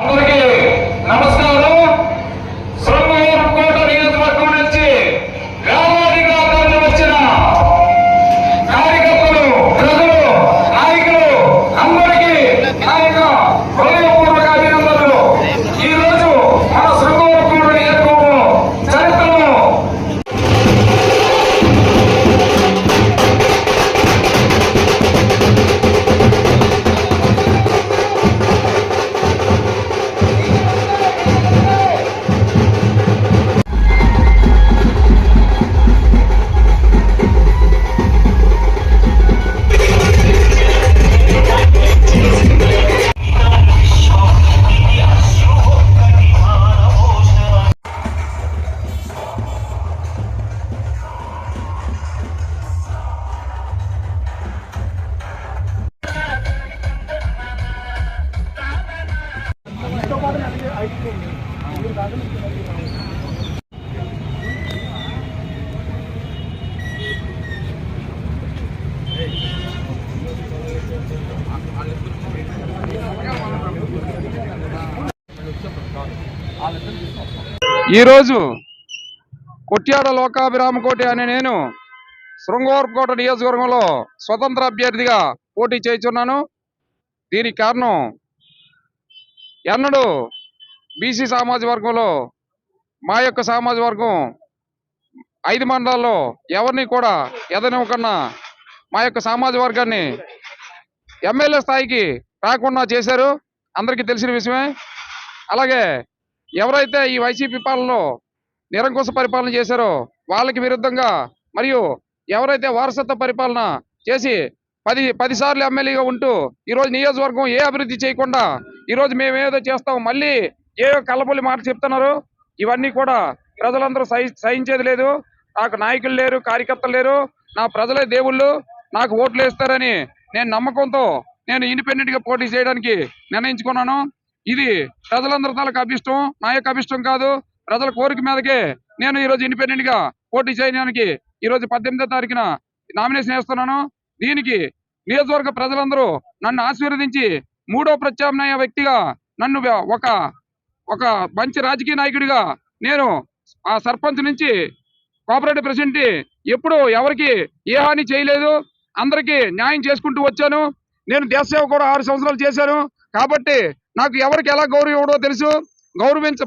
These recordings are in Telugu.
అందరికీ నమస్కారం. శృంగవరపుకోట నియోజకవర్గం నుంచి వేలాదిగా తరలి వచ్చిన కార్యకర్తలు, ప్రజలు, నాయకులు అందరికీ నా యొక్క హృదయపూర్వక అభినందనలు. ఈ రోజు మన శృంగవరపుకోట నియోజకవర్గం చరిత్రలో ఈరోజు కొట్యాడ లోకాభిరామకోటి అనే నేను శృంగవరపుకోట నియోజకవర్గంలో స్వతంత్ర అభ్యర్థిగా పోటీ చేస్తున్నాను. దీనికి కారణం ఎన్నడూ బీసీ సామాజిక వర్గంలో మా యొక్క సామాజిక వర్గం 5 మండలాల్లో ఎవరిని కూడా ఎదనివ్వకుండా మా యొక్క సామాజిక వర్గాన్ని ఎమ్మెల్యే స్థాయికి రాకుండా చేశారు. అందరికీ తెలిసిన విషయమే. అలాగే ఎవరైతే ఈ వైసీపీ పాలనలో నిరంకుశ పరిపాలన చేశారో వాళ్ళకి విరుద్ధంగా, మరియు ఎవరైతే వారసత్వ పరిపాలన చేసి 10 సార్లు ఎమ్మెల్యేగా ఉంటూ ఈరోజు నియోజకవర్గం ఏ అభివృద్ధి చేయకుండా ఈరోజు మేమేదో చేస్తాం మళ్ళీ ఏదో కల్లబొల్లి మాట చెప్తున్నారు. ఇవన్నీ కూడా ప్రజలందరూ సహించేది లేదు. నాకు నాయకులు లేరు, కార్యకర్తలు లేరు, నా ప్రజలే దేవుళ్ళు, నాకు ఓట్లు వేస్తారని నేను నమ్మకంతో నేను ఇండిపెండెంట్గా పోటీ చేయడానికి నిర్ణయించుకున్నాను. ఇది ప్రజలందరి తాలూకు అభిష్టం, నా యొక్క అభిష్టం కాదు. ప్రజల కోరిక మీదకే నేను ఈరోజు ఇండిపెండెంట్ గా పోటీ చేయడానికి ఈరోజు 18వ తారీఖున నామినేషన్ వేస్తున్నాను. దీనికి నియోజకవర్గ ప్రజలందరూ నన్ను ఆశీర్వదించి 3వ ప్రత్యామ్నాయ వ్యక్తిగా నన్ను ఒక మంచి రాజకీయ నాయకుడిగా నేను ఆ సర్పంచ్ నుంచి కోఆపరేటివ్ ప్రెసిడెంట్ ఎప్పుడు ఎవరికి ఏ హాని చేయలేదు, అందరికీ న్యాయం చేసుకుంటూ వచ్చాను. నేను దేశ సేవ కూడా 6 సంవత్సరాలు చేశాను. కాబట్టి నాకు ఎవరికి ఎలా గౌరవం ఇవ్వడో తెలుసు.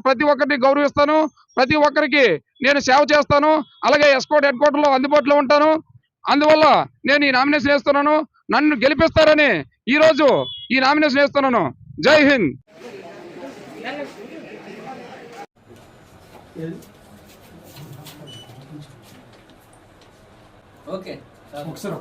ప్రతి ఒక్కరిని గౌరవిస్తాను, ప్రతి ఒక్కరికి నేను సేవ చేస్తాను. అలాగే ఎస్కోట్ హెడ్ క్వార్టర్లో అందుబాటులో ఉంటాను. అందువల్ల నేను ఈ నామినేషన్ వేస్తున్నాను. నన్ను గెలిపిస్తారని ఈరోజు ఈ నామినేషన్ వేస్తున్నాను. జై హింద్. ఓకే, ఒకసారి